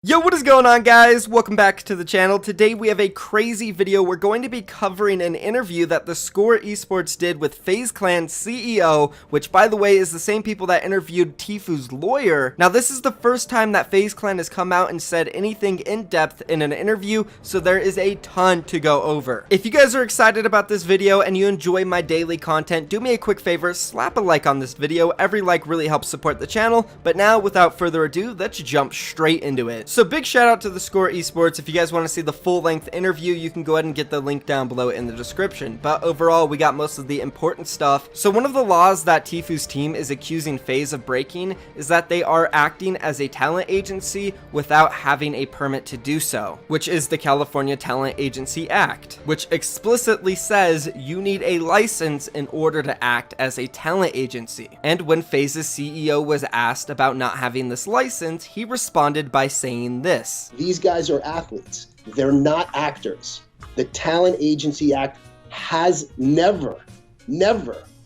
Yo, what is going on, guys? Welcome back to the channel. Today we have a crazy video. We're going to be covering an interview that the Score Esports did with FaZe Clan CEO, which by the way is the same people that interviewed Tfue's lawyer. Now this is the first time that FaZe Clan has come out and said anything in depth in an interview, so there is a ton to go over. If you guys are excited about this video and you enjoy my daily content, do me a quick favor, slap a like on this video. Every like really helps support the channel. But now without further ado, let's jump straight into it. So big shout out to the Score Esports. If you guys want to see the full length interview, you can go ahead and get the link down below in the description. But overall, we got most of the important stuff. So one of the laws that Tfue's team is accusing FaZe of breaking is that they are acting as a talent agency without having a permit to do so, which is the California Talent Agency Act, which explicitly says you need a license in order to act as a talent agency. And when FaZe's CEO was asked about not having this license, he responded by saying this. These guys are athletes. They're not actors. The Talent Agency Act has never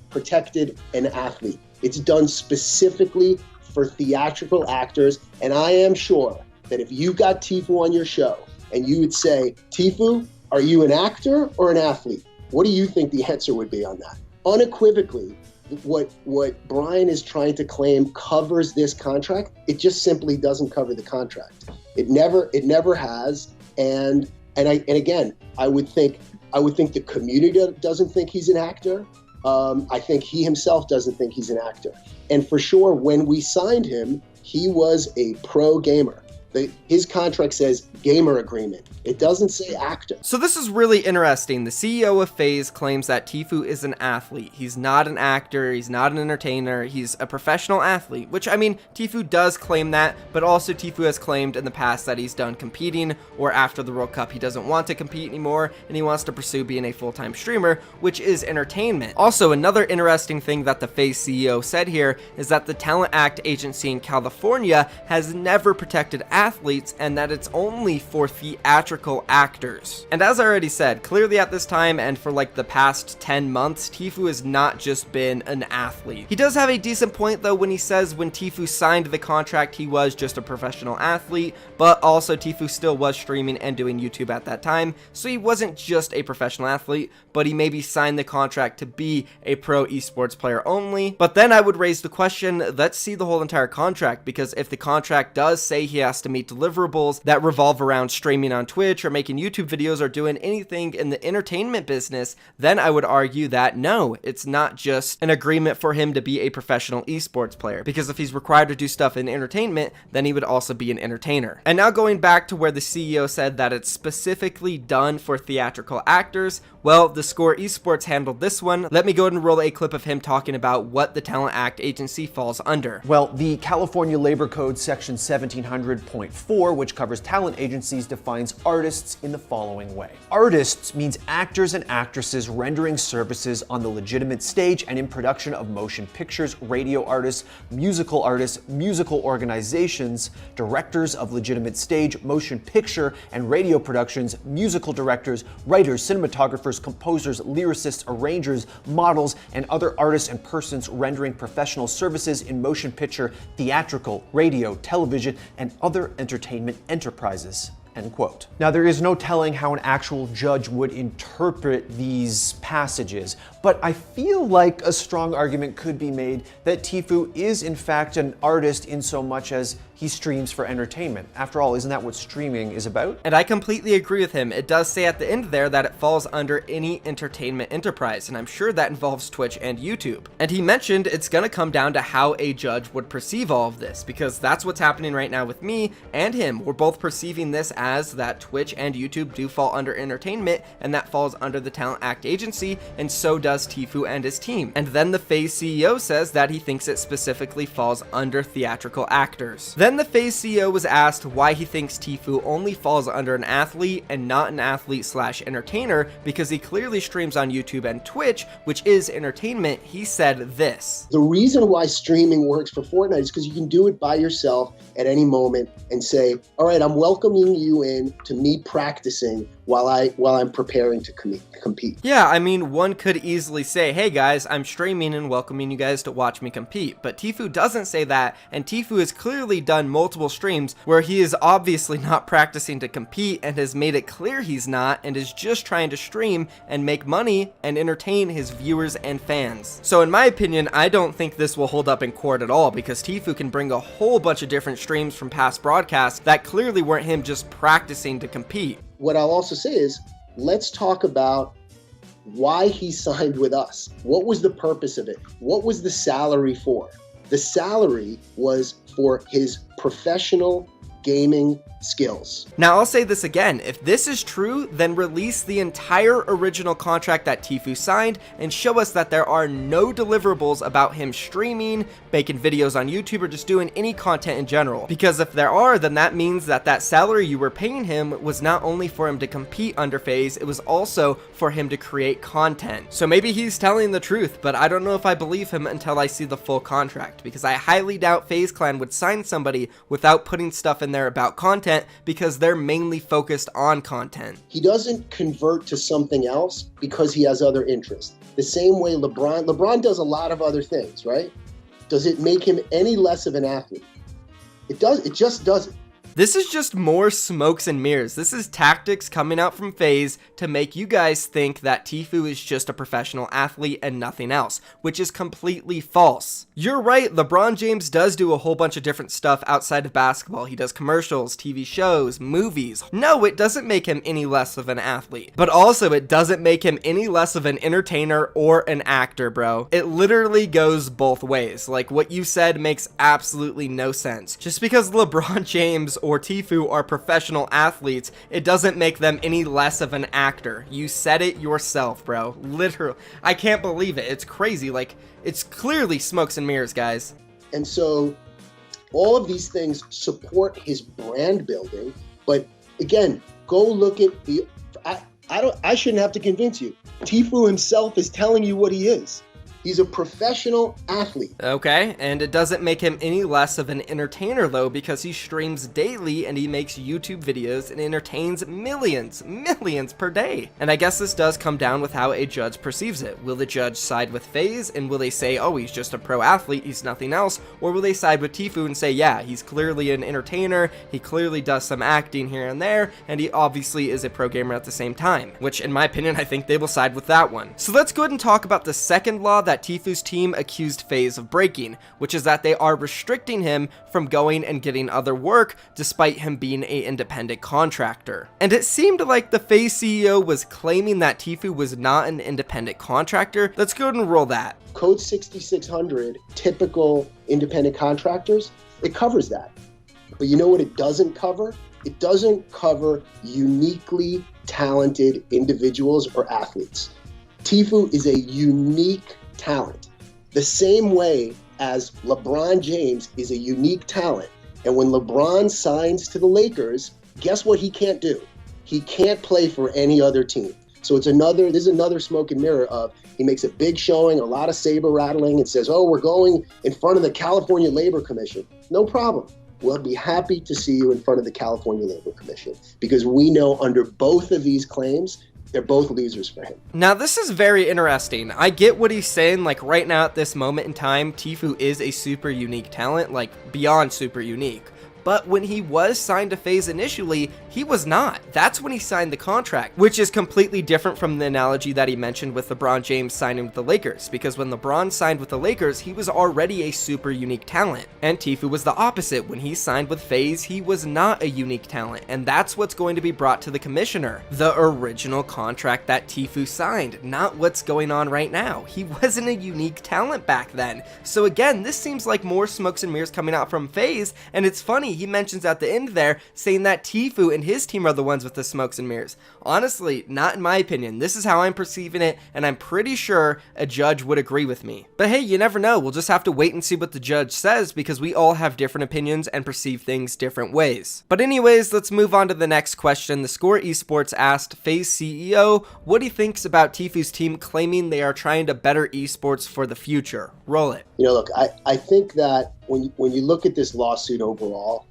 protected an athlete. It's done specifically for theatrical actors. And I am sure that if you got Tfue on your show and you would say, Tfue, are you an actor or an athlete? What do you think the answer would be on that? Unequivocally, what Brian is trying to claim covers this contract, it just simply doesn't cover the contract. It never has. And again, I would think the community doesn't think he's an actor. I think he himself doesn't think he's an actor. And for sure, when we signed him, he was a pro gamer. His contract says gamer agreement. It doesn't say actor. So this is really interesting. The CEO of FaZe claims that Tfue is an athlete. He's not an actor. He's not an entertainer. He's a professional athlete, which, I mean, Tfue does claim that, but also Tfue has claimed in the past that he's done competing, or after the World Cup, he doesn't want to compete anymore, and he wants to pursue being a full-time streamer, which is entertainment. Also, another interesting thing that the FaZe CEO said here is that the Talent Act agency in California has never protected athletes, and that it's only for theatrical actors. And as I already said, clearly at this time and for like the past 10 months, Tfue has not just been an athlete. He does have a decent point though when he says when Tfue signed the contract, he was just a professional athlete, but also Tfue still was streaming and doing YouTube at that time, so he wasn't just a professional athlete, but he maybe signed the contract to be a pro esports player only. But then I would raise the question, let's see the whole entire contract, because if the contract does say he has to meet deliverables that revolve around streaming on Twitch or making YouTube videos or doing anything in the entertainment business, then I would argue that no, it's not just an agreement for him to be a professional esports player, because if he's required to do stuff in entertainment, then he would also be an entertainer. And now going back to where the CEO said that it's specifically done for theatrical actors, well, the Score Esports handled this one. Let me go ahead and roll a clip of him talking about what the Talent Act agency falls under. Well, the California Labor Code section 1700.4, which covers talent agencies, defines artists in the following way. Artists means actors and actresses rendering services on the legitimate stage and in production of motion pictures, radio artists, musical organizations, directors of legitimate stage, motion picture, and radio productions, musical directors, writers, cinematographers, composers, lyricists, arrangers, models, and other artists and persons rendering professional services in motion picture, theatrical, radio, television, and other entertainment enterprises. End quote. Now, there is no telling how an actual judge would interpret these passages, but I feel like a strong argument could be made that Tfue is in fact an artist in so much as he streams for entertainment. After all, isn't that what streaming is about? And I completely agree with him. It does say at the end there that it falls under any entertainment enterprise, and I'm sure that involves Twitch and YouTube. And he mentioned it's gonna come down to how a judge would perceive all of this, because that's what's happening right now with me and him. We're both perceiving this as that Twitch and YouTube do fall under entertainment, and that falls under the Talent Act agency, and so does Tfue and his team. And then the FaZe CEO says that he thinks it specifically falls under theatrical actors. Then the FaZe CEO was asked why he thinks Tfue only falls under an athlete and not an athlete/entertainer, because he clearly streams on YouTube and Twitch, which is entertainment. He said this. The reason why streaming works for Fortnite is because you can do it by yourself at any moment and say, all right, I'm welcoming you in to me practicing while I'm preparing to compete. Yeah, I mean, one could easily say, hey guys, I'm streaming and welcoming you guys to watch me compete, but Tfue doesn't say that, and Tfue has clearly done multiple streams where he is obviously not practicing to compete and has made it clear he's not, and is just trying to stream and make money and entertain his viewers and fans. So in my opinion, I don't think this will hold up in court at all, because Tfue can bring a whole bunch of different streams from past broadcasts that clearly weren't him just practicing to compete. What I'll also say is, let's talk about why he signed with us. What was the purpose of it? What was the salary for? The salary was for his professional gaming skills. Now I'll say this again, if this is true, then release the entire original contract that Tfue signed and show us that there are no deliverables about him streaming, making videos on YouTube, or just doing any content in general. Because if there are, then that means that that salary you were paying him was not only for him to compete under FaZe, it was also for him to create content. So maybe he's telling the truth, but I don't know if I believe him until I see the full contract, because I highly doubt FaZe Clan would sign somebody without putting stuff in there about content, because they're mainly focused on content. He doesn't convert to something else because he has other interests. The same way LeBron does a lot of other things, right? Does it make him any less of an athlete? It just doesn't. This is just more smokes and mirrors. This is tactics coming out from FaZe to make you guys think that Tfue is just a professional athlete and nothing else, which is completely false. You're right, LeBron James does do a whole bunch of different stuff outside of basketball. He does commercials, TV shows, movies. No, it doesn't make him any less of an athlete. But also, it doesn't make him any less of an entertainer or an actor, bro. It literally goes both ways. Like, what you said makes absolutely no sense. Just because LeBron James or Tfue are professional athletes, it doesn't make them any less of an actor. You said it yourself, bro. Literally. I can't believe it. It's crazy. Like, it's clearly smokes and mirrors, guys. And so all of these things support his brand building. But again, go look at I shouldn't have to convince you. Tfue himself is telling you what he is. He's a professional athlete. Okay, and it doesn't make him any less of an entertainer though, because he streams daily and he makes YouTube videos and entertains millions per day. And I guess this does come down with how a judge perceives it. Will the judge side with FaZe and will they say, oh, he's just a pro athlete, he's nothing else? Or will they side with Tfue and say, yeah, he's clearly an entertainer, he clearly does some acting here and there, and he obviously is a pro gamer at the same time? Which, in my opinion, I think they will side with that one. So let's go ahead and talk about the second law that Tfue's team accused FaZe of breaking, which is that they are restricting him from going and getting other work despite him being an independent contractor. And it seemed like the FaZe CEO was claiming that Tfue was not an independent contractor. Let's go ahead and roll that. Code 6600, typical independent contractors, it covers that. But you know what it doesn't cover? It doesn't cover uniquely talented individuals or athletes. Tfue is a unique talent, the same way as LeBron James is a unique talent. And when LeBron signs to the Lakers, guess what he can't do? He can't play for any other team. So this is another smoke and mirror of, he makes a big showing, a lot of saber rattling, and says, oh, we're going in front of the California Labor Commission. No problem. We'll be happy to see you in front of the California Labor Commission, because we know under both of these claims, they're both losers for him. Now, this is very interesting. I get what he's saying. Like, right now at this moment in time, Tfue is a super unique talent, like beyond super unique. But when he was signed to FaZe initially, he was not. That's when he signed the contract, which is completely different from the analogy that he mentioned with LeBron James signing with the Lakers, because when LeBron signed with the Lakers, he was already a super unique talent. And Tfue was the opposite. When he signed with FaZe, he was not a unique talent, and that's what's going to be brought to the commissioner. The original contract that Tfue signed, not what's going on right now. He wasn't a unique talent back then. So again, this seems like more smokes and mirrors coming out from FaZe, and it's funny, he mentions at the end there saying that Tfue and his team are the ones with the smokes and mirrors. Honestly, not in my opinion. This is how I'm perceiving it, and I'm pretty sure a judge would agree with me. But hey, you never know. We'll just have to wait and see what the judge says, because we all have different opinions and perceive things different ways. But anyways, let's move on to the next question. The Score Esports asked FaZe CEO what he thinks about Tfue's team claiming they are trying to better esports for the future. Roll it. You know, look, I think that when you look at this lawsuit overall,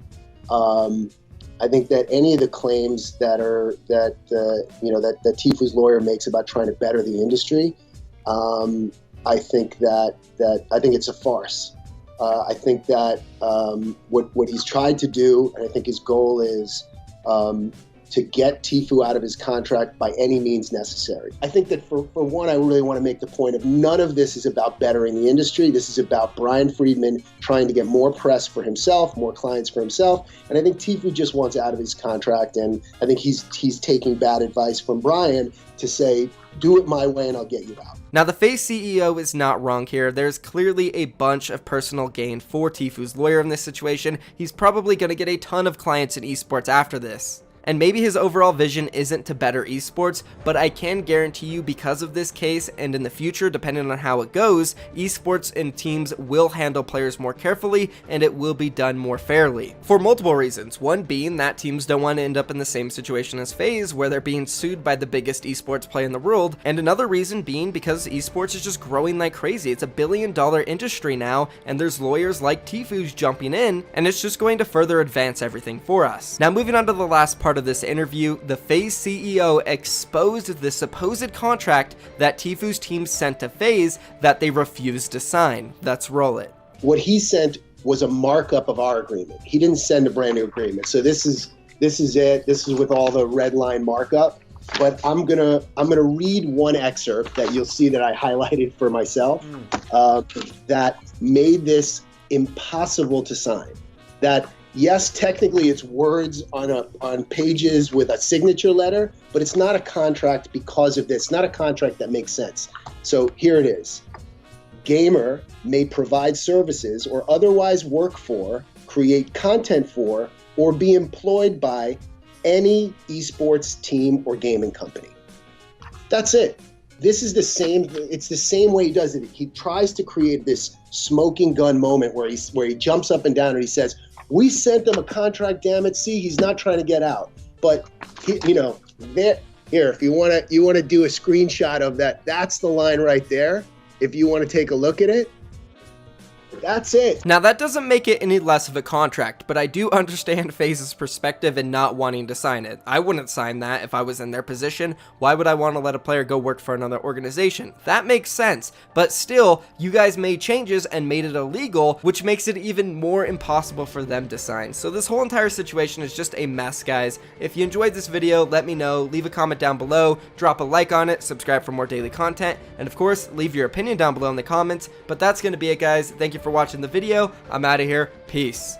I think that any of the claims that Tfue's lawyer makes about trying to better the industry, I think it's a farce. I think that what he's tried to do, and I think his goal is to get Tfue out of his contract by any means necessary. I think that for one, I really want to make the point of none of this is about bettering the industry. This is about Brian Friedman trying to get more press for himself, more clients for himself. And I think Tfue just wants out of his contract. And I think he's taking bad advice from Brian to say, do it my way and I'll get you out. Now, the FaZe CEO is not wrong here. There's clearly a bunch of personal gain for Tfue's lawyer in this situation. He's probably going to get a ton of clients in esports after this. And maybe his overall vision isn't to better esports, but I can guarantee you because of this case and in the future, depending on how it goes, esports and teams will handle players more carefully and it will be done more fairly. For multiple reasons. One being that teams don't want to end up in the same situation as FaZe where they're being sued by the biggest esports play in the world. And another reason being because esports is just growing like crazy. It's $1 billion industry now and there's lawyers like Tfue's jumping in and it's just going to further advance everything for us. Now moving on to the last part of this interview, the FaZe CEO exposed the supposed contract that Tfue's team sent to FaZe that they refused to sign. Let's roll it. What he sent was a markup of our agreement. He didn't send a brand new agreement. So this is it. This is with all the red line markup. But I'm gonna read one excerpt that you'll see that I highlighted for myself that made this impossible to sign. That yes, technically it's words on pages with a signature letter, but it's not a contract because of this. Not a contract that makes sense. So here it is. Gamer may provide services or otherwise work for, create content for, or be employed by any esports team or gaming company. That's it. This is it's the same way he does it. He tries to create this smoking gun moment where he jumps up and down and he says, we sent them a contract, damn it. See, he's not trying to get out. But here, if you want to do a screenshot of that, that's the line right there. If you want to take a look at it, that's it. Now that doesn't make it any less of a contract, but I do understand FaZe's perspective in not wanting to sign it. I wouldn't sign that if I was in their position. Why would I want to let a player go work for another organization? That makes sense, but still, you guys made changes and made it illegal, which makes it even more impossible for them to sign. So this whole entire situation is just a mess, guys. If you enjoyed this video, let me know. Leave a comment down below, drop a like on it, subscribe for more daily content, and of course, leave your opinion down below in the comments. But that's going to be it, guys. Thank you for watching the video. I'm out of here. Peace.